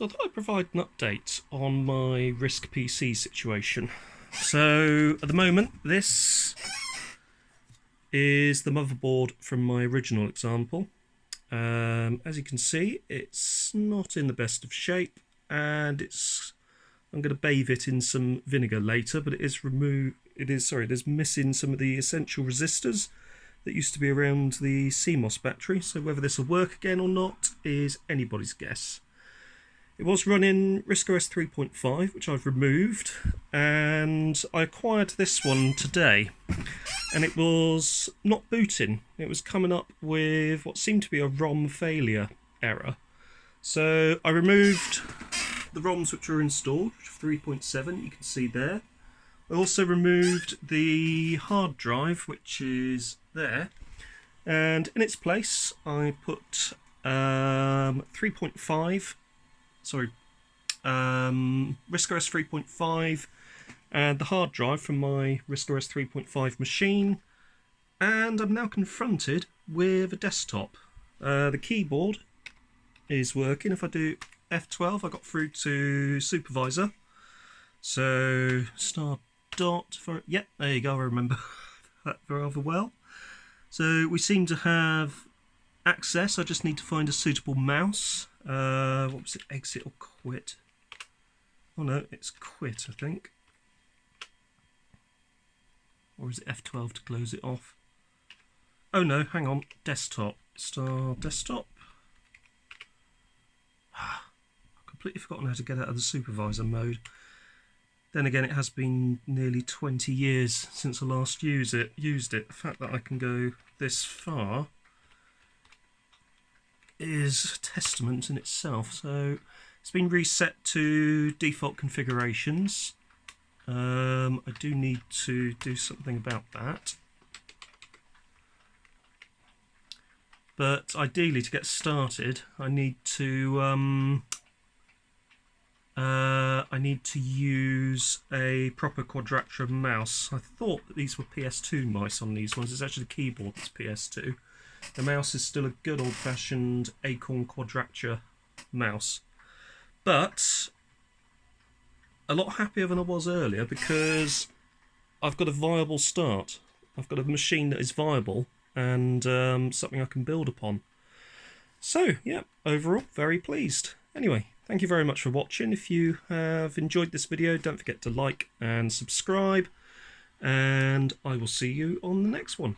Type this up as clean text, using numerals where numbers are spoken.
So I thought I'd provide an update on my RiscPC situation. So at the moment, this is the motherboard from my original example. As you can see, it's not in the best of shape, and I'm going to bathe it in some vinegar later, but it is missing some of the essential resistors that used to be around the CMOS battery. So whether this will work again or not is anybody's guess. It was running RiscOS 3.5, which I've removed, and I acquired this one today, and it was not booting. It was coming up with what seemed to be a ROM failure error. So I removed the ROMs which were installed, 3.7, you can see there. I also removed the hard drive, which is there, and in its place I put RiscOS 3.5 and the hard drive from my RiscOS 3.5 machine, and I'm now confronted with a desktop. The keyboard is working. If I do F12, I got through to supervisor. So start dot for, yep, there you go, I remember that rather well. So we seem to have access. I just need to find a suitable mouse. What was it, exit or quit? Oh no, it's quit, I think. Or is it F12 to close it off? Oh no, hang on, desktop. Start desktop. I've completely forgotten how to get out of the supervisor mode. Then again, it has been nearly 20 years since I last used it. The fact that I can go this far is a testament in itself. So it's been reset to default configurations. I do need to do something about that. But ideally, to get started, I need to use a proper quadrature mouse. I thought that these were PS2 mice on these ones. It's actually the keyboard that's PS2. The mouse is still a good old-fashioned Acorn quadrature mouse. But a lot happier than I was earlier, because I've got a viable start. I've got a machine that is viable and something I can build upon. So, yeah, overall, very pleased. Anyway, thank you very much for watching. If you have enjoyed this video, don't forget to like and subscribe, and I will see you on the next one.